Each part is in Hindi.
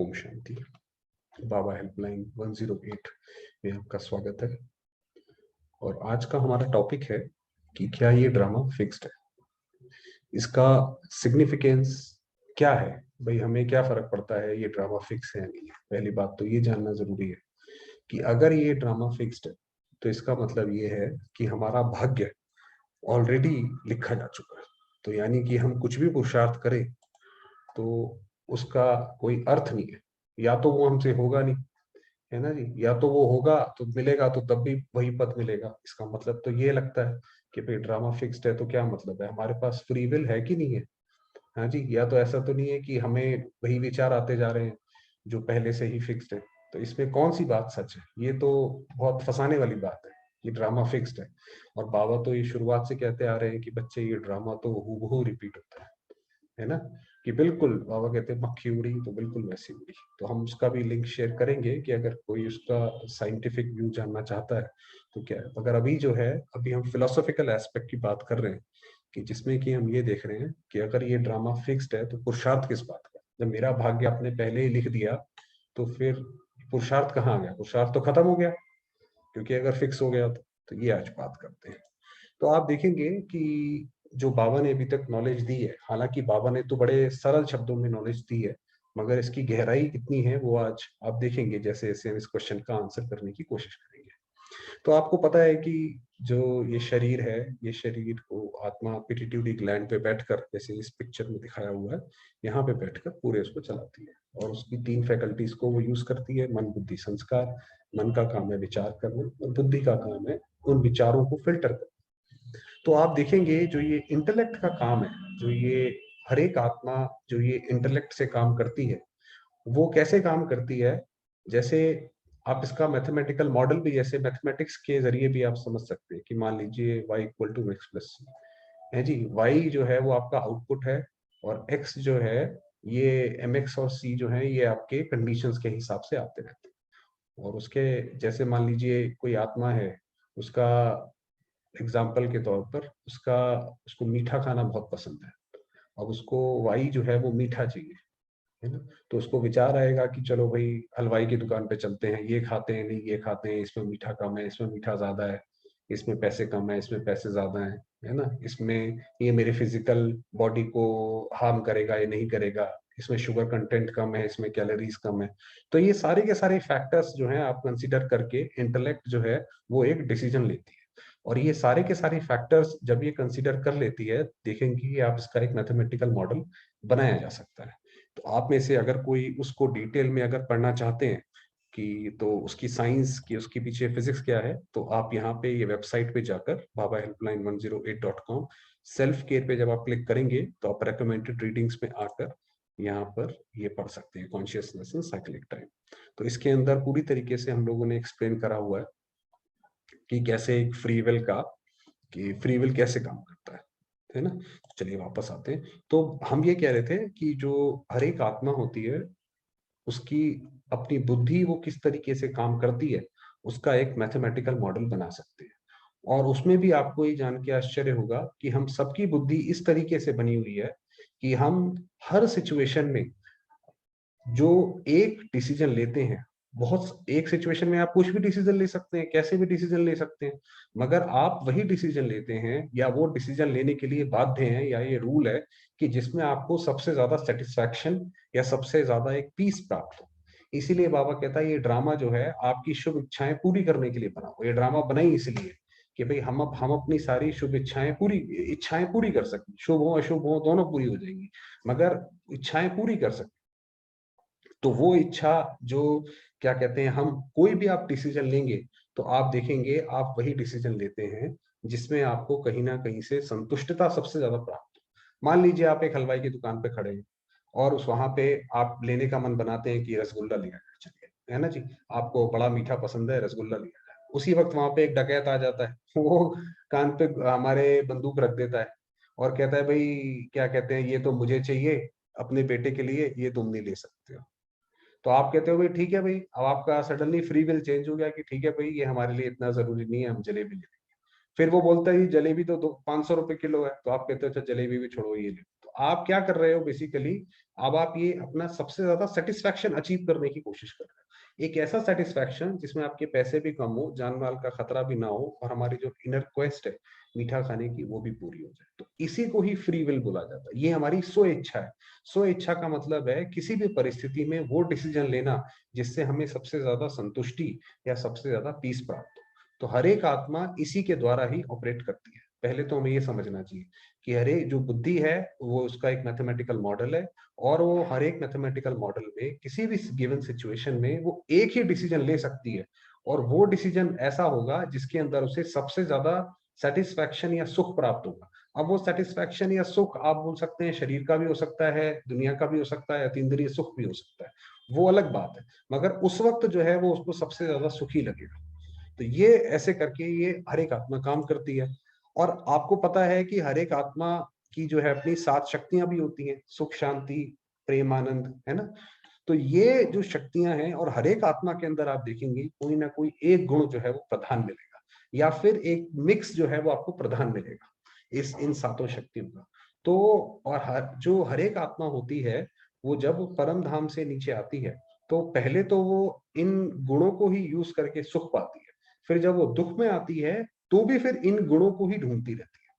ओम शांति। बाबा हेल्पलाइन 108 में आपका स्वागत है। और आज का हमारा टॉपिक है कि क्या ये ड्रामा फिक्स्ड है, इसका सिग्निफिकेंस क्या है। भाई हमें क्या फर्क पड़ता है ये ड्रामा फिक्स है या नहीं है। पहली बात तो ये जानना जरूरी है कि अगर ये ड्रामा फिक्स्ड है तो इसका मतलब ये है कि हमारा भाग्य ऑलरेडी लिखा जा चुका है। तो यानी कि हम कुछ भी पुरुषार्थ करें तो उसका कोई अर्थ नहीं है। या तो वो हमसे होगा नहीं, है ना जी, या तो वो होगा तो मिलेगा तो तब भी वही पद मिलेगा। इसका मतलब तो ये लगता है कि भाई ड्रामा फिक्स्ड है तो क्या मतलब है, हमारे पास फ्री विल है कि नहीं है। हाँ जी, या तो ऐसा तो नहीं है कि हमें वही विचार आते जा रहे हैं जो पहले से ही फिक्स्ड है। तो इसमें कौन सी बात सच है, ये तो बहुत फंसाने वाली बात है। ये ड्रामा फिक्स्ड है और बाबा तो ये शुरुआत से कहते आ रहे हैं कि बच्चे ये ड्रामा तो हूबहू रिपीट होता है ना। कि बिल्कुल बाबा कहते हैं मक्खी उड़ी तो बिल्कुल वैसी उड़ी। तो हम उसका भी लिंक शेयर करेंगे कि अगर कोई उसका साइंटिफिक व्यू जानना चाहता है तो क्या है। अगर अभी जो है, अभी हम फिलोसॉफिकल एस्पेक्ट की बात कर रहे हैं कि जिसमें कि हम ये देख रहे हैं कि अगर ये ड्रामा फिक्स्ड है तो पुरुषार्थ किस बात का। जब मेरा भाग्य आपने पहले ही लिख दिया तो फिर पुरुषार्थ कहाँ आ गया, पुरुषार्थ तो खत्म हो गया क्योंकि अगर फिक्स हो गया तो ये आज बात करते हैं। तो आप देखेंगे कि जो बाबा ने अभी तक नॉलेज दी है, हालांकि बाबा ने तो बड़े सरल शब्दों में नॉलेज दी है, मगर इसकी गहराई कितनी है वो आज आप देखेंगे जैसे जैसे हम इस क्वेश्चन का आंसर करने की कोशिश करेंगे। तो आपको पता है कि जो ये शरीर है, ये शरीर को आत्मा पिट्यूटरी ग्लैंड पे बैठकर, जैसे इस पिक्चर में दिखाया हुआ है, यहाँ पे बैठकर पूरे उसको चलाती है और उसकी 3 फैकल्टीज को वो यूज करती है। मन बुद्धि संस्कार। मन का काम है विचार करना और बुद्धि का काम है उन विचारों को फिल्टर करना। तो आप देखेंगे जो ये इंटेलेक्ट का काम है, जो ये हर एक आत्मा जो ये इंटेलेक्ट से काम करती है, वो कैसे काम करती है। जैसे आप इसका मैथमेटिकल मॉडल भी, जैसे मैथमेटिक्स के जरिए भी आप समझ सकते हैं कि मान लीजिए y equal to X plus C है जी। y जो है वो आपका आउटपुट है और x जो है ये mx और c जो है ये आपके कंडीशंस के हिसाब से आते रहते हैं। और उसके जैसे मान लीजिए कोई आत्मा है, उसका एग्जाम्पल के तौर पर उसको मीठा खाना बहुत पसंद है। अब उसको वाई जो है वो मीठा चाहिए, है ना। तो उसको विचार आएगा कि चलो भाई हलवाई की दुकान पे चलते हैं, ये खाते हैं नहीं ये खाते हैं, इसमें मीठा कम है, इसमें मीठा ज्यादा है, इसमें पैसे कम है, इसमें पैसे ज्यादा है ना। इसमें ये मेरे फिजिकल बॉडी को हार्म करेगा या नहीं करेगा, इसमें शुगर कंटेंट कम है, इसमें कैलोरीज कम है। तो ये सारे के सारे फैक्टर्स जो हैं आप कंसीडर करके इंटेलेक्ट जो है वो एक डिसीजन लेती है। और ये सारे के सारे फैक्टर्स जब ये कंसीडर कर लेती है, देखेंगे कि आप इसका एक मैथमेटिकल मॉडल बनाया जा सकता है। तो आप में से अगर कोई उसको डिटेल में अगर पढ़ना चाहते हैं कि तो उसकी साइंस की, उसके पीछे फिजिक्स क्या है, तो आप यहाँ पे ये वेबसाइट पे जाकर बाबा हेल्पलाइन 108.com सेल्फ केयर पे जब आप क्लिक करेंगे तो आप रिकमेंडेड रीडिंग्स में आकर यहाँ पर ये पढ़ सकते हैं, कॉन्शियसनेस इन साइक्लिक टाइम। तो इसके अंदर पूरी तरीके से हम लोगों ने एक्सप्लेन करा हुआ है कि कैसे एक फ्री विल का, कि फ्री विल कैसे काम करता है ना। चलिए वापस आते हैं। तो हम ये कह रहे थे कि जो हर एक आत्मा होती है उसकी अपनी बुद्धि वो किस तरीके से काम करती है, उसका एक मैथमेटिकल मॉडल बना सकते हैं। और उसमें भी आपको ये जान के आश्चर्य होगा कि हम सबकी बुद्धि इस तरीके से बनी हुई है कि हम हर सिचुएशन में जो एक डिसीजन लेते हैं, बहुत एक सिचुएशन में आप कुछ भी डिसीजन ले सकते हैं, कैसे भी डिसीजन ले सकते हैं, मगर आप वही डिसीजन लेते हैं या वो डिसीजन लेने के लिए बाध्य हैं, या ये रूल है कि जिसमें आपको सबसे ज्यादा सेटिस्फैक्शन या सबसे ज्यादा एक पीस प्राप्त हो। इसीलिए बाबा कहता है ये ड्रामा जो है आपकी शुभ इच्छाएं पूरी करने के लिए बना हो। ये ड्रामा बना ही इसलिए कि भाई हम अपनी सारी शुभ इच्छाएं पूरी कर सकें, शुभ हो अशुभ हो दोनों पूरी हो जाएंगी, मगर इच्छाएं पूरी कर सकें। तो वो इच्छा जो क्या कहते हैं, हम कोई भी आप डिसीजन लेंगे तो आप देखेंगे आप वही डिसीजन लेते हैं जिसमें आपको कहीं ना कहीं से संतुष्टता सबसे ज्यादा प्राप्त हो। मान लीजिए आप एक हलवाई की दुकान पे खड़े हैं और उस वहां पे आप लेने का मन बनाते हैं कि रसगुल्ला लिया जाए, चलिए है ना जी, आपको बड़ा मीठा पसंद है, रसगुल्ला लिया जाए। उसी वक्त वहां पे एक डकैत आ जाता है, वो कान पे हमारे बंदूक रख देता है और कहता है भाई क्या कहते हैं, ये तो मुझे चाहिए अपने बेटे के लिए, ये तुम नहीं ले सकते हो। तो आप कहते हो भाई ठीक है भाई, अब आपका सडनली फ्री विल चेंज हो गया कि ठीक है भाई ये हमारे लिए इतना जरूरी नहीं है, हम जलेबी ले लेंगे। फिर वो बोलता है ये जलेबी तो 500 रुपए किलो है, तो आप कहते हो अच्छा जलेबी भी छोड़ो ये ले। तो तो आप क्या कर रहे हो बेसिकली, अब आप ये अपना सबसे ज्यादा सेटिस्फैक्शन अचीव करने की कोशिश कर रहे हो, एक ऐसा सेटिस्फैक्शन जिसमें आपके पैसे भी कम हो, जान माल का खतरा भी ना हो, और हमारी जो इनर क्वेस्ट है मीठा खाने की वो भी पूरी हो जाए। तो इसी को ही फ्री विल बोला जाता है, ये हमारी स्व इच्छा है। स्व इच्छा का मतलब है किसी भी परिस्थिति में वो डिसीजन लेना जिससे हमें सबसे ज्यादा संतुष्टि या सबसे ज्यादा पीस प्राप्त हो। तो हर एक आत्मा इसी के द्वारा ही ऑपरेट करती है। पहले तो हमें ये समझना चाहिए कि हर एक जो बुद्धि है वो उसका एक मैथमेटिकल मॉडल है, और वो हर एक मैथमेटिकल मॉडल में किसी भी गिवन सिचुएशन में वो एक ही डिसीजन ले सकती है, और वो डिसीजन ऐसा होगा जिसके अंदर उसे सबसे ज्यादा सेटिस्फैक्शन या सुख प्राप्त होगा। अब वो सेटिस्फैक्शन या सुख आप बोल सकते हैं शरीर का भी हो सकता है, दुनिया का भी हो सकता है, अतीन्द्रिय सुख भी हो सकता है, वो अलग बात है, मगर उस वक्त जो है वो उसको सबसे ज्यादा सुखी लगेगा। तो ये ऐसे करके ये हर एक आत्मा काम करती है। और आपको पता है कि हर एक आत्मा की जो है अपनी 7 शक्तियां भी होती हैं, सुख, शांति, प्रेम, आनंद, है ना? तो ये जो शक्तियां हैं, और हर एक आत्मा के अंदर आप देखेंगे कोई ना कोई एक गुण जो है वो प्रधान मिलेगा, या फिर एक मिक्स जो है वो आपको प्रधान मिलेगा इस इन सातों शक्तियों का। तो और हर एक आत्मा होती है, वो जब परम धाम से नीचे आती है तो पहले तो वो इन गुणों को ही यूज करके सुख पाती है, फिर जब वो दुख में आती है तो भी फिर इन गुणों को ही ढूंढती रहती है,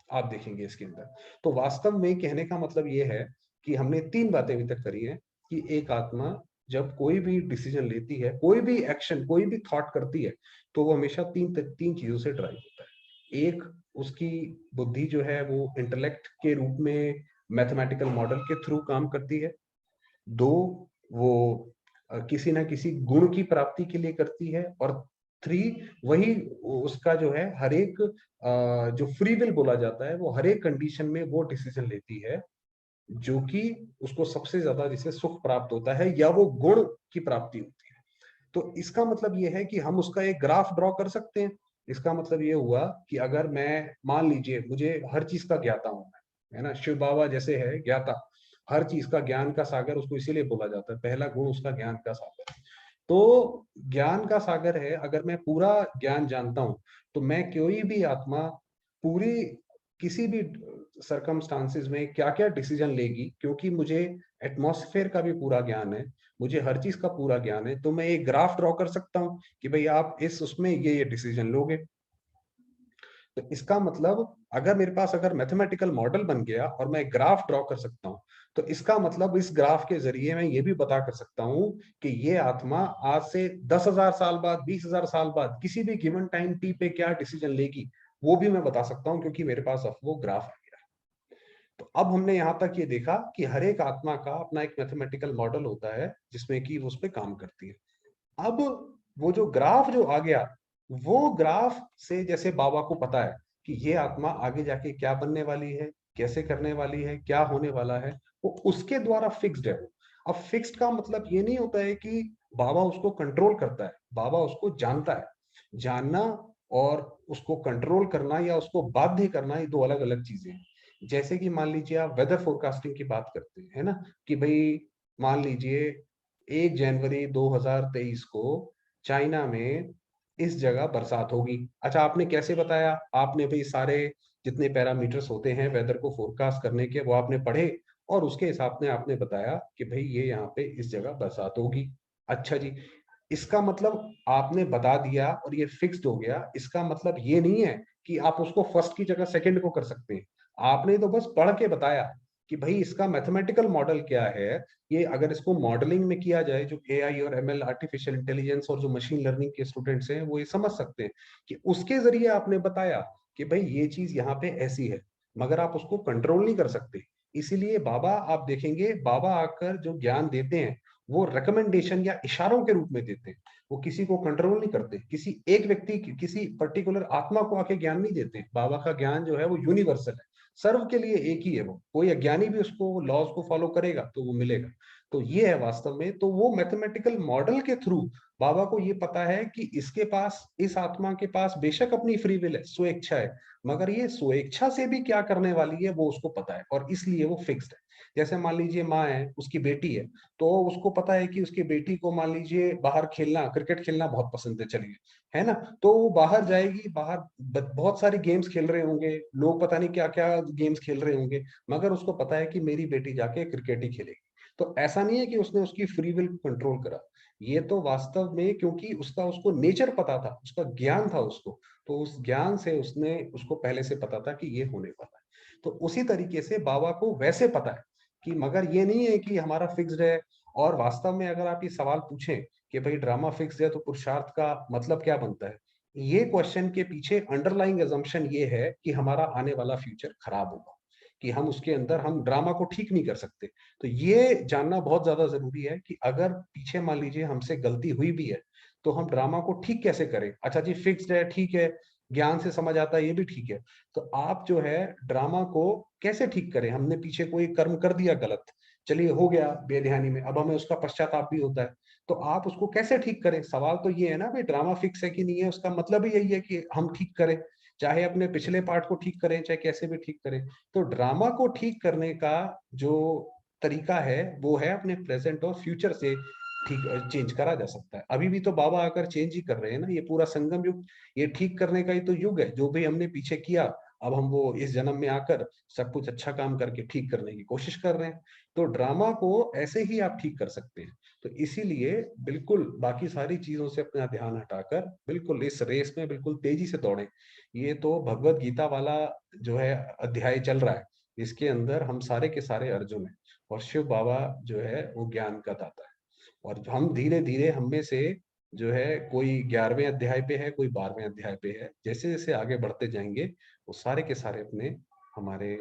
आप देखेंगे इसके अंदर। तो वास्तव में कहने का मतलब ये है कि हमने 3 बातें अभी तक करी हैं कि एक आत्मा जब कोई भी डिसीजन लेती है, कोई भी एक्शन, कोई भी थॉट करती है, तो वो हमेशा तीन चीजों से ड्राइव होता है। एक, उसकी बुद्धि जो है वो इंटेलेक्ट के रूप में मैथमेटिकल मॉडल के थ्रू काम करती है। 2, वो किसी ना किसी गुण की प्राप्ति के लिए करती है। और 3, वही उसका जो है हर एक जो फ्री विल बोला जाता है, वो हर एक कंडीशन में वो डिसीजन लेती है जो कि उसको सबसे ज्यादा जिसे सुख प्राप्त होता है या वो गुण की प्राप्ति होती है। तो इसका मतलब ये है कि हम उसका एक ग्राफ ड्रॉ कर सकते हैं। इसका मतलब ये हुआ कि अगर मैं, मान लीजिए मुझे हर चीज का ज्ञाता हूं मैं, है ना, शिव बाबा जैसे है ज्ञाता, हर चीज का ज्ञान का सागर उसको इसीलिए बोला जाता है, पहला गुण उसका ज्ञान का सागर है। तो ज्ञान का सागर है, अगर मैं पूरा ज्ञान जानता हूं तो मैं कोई भी आत्मा पूरी किसी भी सरकमस्टांसिस में क्या क्या डिसीजन लेगी, क्योंकि मुझे एटमॉस्फेयर का भी पूरा ज्ञान है, मुझे हर चीज का पूरा ज्ञान है, तो मैं एक ग्राफ ड्रॉ कर सकता हूँ कि भाई आप इस उसमें ये डिसीजन लोगे। तो इसका मतलब अगर मेरे पास अगर मैथमेटिकल मॉडल बन गया और मैं ग्राफ ड्रॉ कर सकता हूँ, तो इसका मतलब इस ग्राफ के जरिए मैं ये भी पता कर सकता हूँ कि ये आत्मा आज से 10,000 साल बाद, 20,000 साल बाद किसी भी गिवन टाइम टी पे क्या डिसीजन लेगी, वो भी मैं बता सकता हूँ, क्योंकि मेरे पास अब वो ग्राफ आ गया। तो अब हमने यहाँ तक ये देखा कि हर एक आत्मा का अपना एक मैथमेटिकल मॉडल होता है जिसमें कि वो उस पर काम करती है। अब वो जो ग्राफ जो आ गया, वो ग्राफ से जैसे बाबा को पता है कि ये आत्मा आगे जाके क्या बनने वाली है, कैसे करने वाली है, क्या होने वाला है, वो उसके द्वारा फिक्स्ड है। अब फिक्स्ड का मतलब ये नहीं होता है कि बाबा उसको कंट्रोल करता है, बाबा उसको जानता है। जानना और उसको कंट्रोल करना या उसको बाध्य करना, ये दो अलग अलग चीजें हैं। जैसे कि मान लीजिए आप वेदर फोरकास्टिंग की बात करते हैं, है ना, कि भाई मान लीजिए 1 जनवरी 2023 को चाइना में इस जगह बरसात होगी। अच्छा, आपने कैसे बताया? आपने भाई सारे जितने पैरामीटर्स होते हैं वेदर को फोरकास्ट करने के, वो आपने पढ़े, और उसके हिसाब से आपने बताया कि भाई ये यहाँ पे इस जगह बरसात होगी। अच्छा जी, इसका मतलब आपने बता दिया और ये फिक्स्ड हो गया। इसका मतलब ये नहीं है कि आप उसको फर्स्ट की जगह सेकंड को कर सकते हैं। आपने तो बस पढ़ के बताया कि भाई इसका मैथमेटिकल मॉडल क्या है। ये अगर इसको मॉडलिंग में किया जाए, जो एआई और एमएल, आर्टिफिशियल इंटेलिजेंस और जो मशीन लर्निंग के स्टूडेंट्स हैं वो ये समझ सकते हैं कि उसके जरिए आपने बताया कि भाई ये चीज यहाँ पे ऐसी है, मगर आप उसको कंट्रोल नहीं कर सकते। इसीलिए बाबा, आप देखेंगे बाबा आकर जो ज्ञान देते हैं वो रिकमेंडेशन या इशारों के रूप में देते हैं। वो किसी को कंट्रोल नहीं करते, किसी एक व्यक्ति, किसी पर्टिकुलर आत्मा को आके ज्ञान नहीं देते। बाबा का ज्ञान जो है वो यूनिवर्सल है, सर्व के लिए एक ही है। वो कोई अज्ञानी भी उसको लॉज को फॉलो करेगा तो वो मिलेगा। तो ये है वास्तव में, तो वो मैथमेटिकल मॉडल के थ्रू बाबा को ये पता है कि इसके पास, इस आत्मा के पास बेशक अपनी फ्री विल है, स्वेच्छा है, मगर ये स्वेच्छा से भी क्या करने वाली है वो उसको पता है, और इसलिए वो फिक्स्ड है। जैसे मान लीजिए माँ है, उसकी बेटी है, तो उसको पता है कि उसकी बेटी को मान लीजिए बाहर खेलना, क्रिकेट खेलना बहुत पसंद है, चलिए, है ना, तो वो बाहर जाएगी, बाहर बहुत सारे गेम्स खेल रहे होंगे लोग, पता नहीं क्या क्या गेम्स खेल रहे होंगे, मगर उसको पता है कि मेरी बेटी जाके क्रिकेट ही खेलेगी। तो ऐसा नहीं है कि उसने उसकी फ्री विल को कंट्रोल करा, ये तो वास्तव में क्योंकि उसका, उसको नेचर पता था, उसका ज्ञान था उसको, तो उस ज्ञान से उसने, उसको पहले से पता था कि ये होने वाला है। तो उसी तरीके से बाबा को वैसे पता है कि, मगर ये नहीं है कि हमारा फिक्स्ड है। और वास्तव में अगर आप ये सवाल पूछें कि भाई ड्रामा फिक्स है तो पुरुषार्थ का मतलब क्या बनता है, ये क्वेश्चन के पीछे अंडरलाइंग अजम्पशन ये है कि हमारा आने वाला फ्यूचर खराब होगा, कि हम उसके अंदर, हम ड्रामा को ठीक नहीं कर सकते। तो ये जानना बहुत ज्यादा जरूरी है कि अगर पीछे मान लीजिए हमसे गलती हुई भी है, तो हम ड्रामा को ठीक कैसे करें। अच्छा जी, फिक्स्ड है, ठीक है, ज्ञान से समझ आता है, ये भी ठीक है, तो आप जो है ड्रामा को कैसे ठीक करें। हमने पीछे कोई कर्म कर दिया गलत, चलिए हो गया बेध्यानी में, अब हमें उसका पश्चाताप भी होता है, तो आप उसको कैसे ठीक करें। सवाल तो ये है ना भाई, ड्रामा फिक्स है कि नहीं है, उसका मतलब ही यही है कि हम ठीक करें, चाहे अपने पिछले पार्ट को ठीक करें, चाहे कैसे भी ठीक करें। तो ड्रामा को ठीक करने का जो तरीका है वो है अपने प्रेजेंट और फ्यूचर से ठीक चेंज करा जा सकता है। अभी भी तो बाबा आकर चेंज ही कर रहे हैं ना, ये पूरा संगम युग ये ठीक करने का ही तो युग है। जो भी हमने पीछे किया, अब हम वो इस जन्म में आकर सब कुछ अच्छा काम करके ठीक करने की कोशिश कर रहे हैं। तो ड्रामा को ऐसे ही आप ठीक कर सकते हैं। तो इसीलिए बिल्कुल बाकी सारी चीजों से अपना ध्यान हटाकर बिल्कुल इस रेस में बिल्कुल तेजी से दौड़े। ये तो भगवत गीता वाला जो है अध्याय चल रहा है, इसके अंदर हम सारे के सारे अर्जुन हैं, और शिव बाबा जो है वो ज्ञान का दाता है। और हम धीरे धीरे हम में से जो है कोई 11वें अध्याय पे है, कोई 12वें अध्याय पे है, जैसे जैसे आगे बढ़ते जाएंगे वो सारे के सारे अपने, हमारे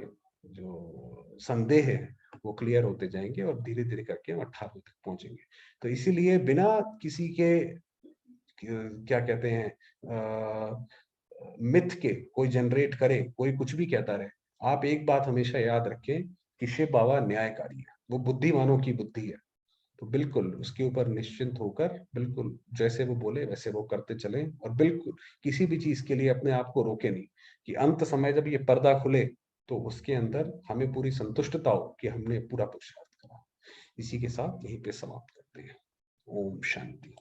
जो संदेह है वो क्लियर होते जाएंगे, और धीरे धीरे करके हम 18वें तक पहुंचेंगे। तो इसीलिए बिना किसी के क्या कहते हैं मिथ के कोई जनरेट करे, कोई कुछ भी कहता रहे, आप एक बात हमेशा याद रखें कि शिव बाबा न्यायकारी है, वो बुद्धिमानों की बुद्धि है। तो बिल्कुल उसके ऊपर निश्चिंत होकर बिल्कुल जैसे वो बोले वैसे वो करते चलें, और बिल्कुल किसी भी चीज के लिए अपने आप को रोके नहीं, कि अंत समय जब ये पर्दा खुले तो उसके अंदर हमें पूरी संतुष्टता हो कि हमने पूरा पुरुषार्थ करा। इसी के साथ यहीं पे समाप्त करते हैं। ओम शांति।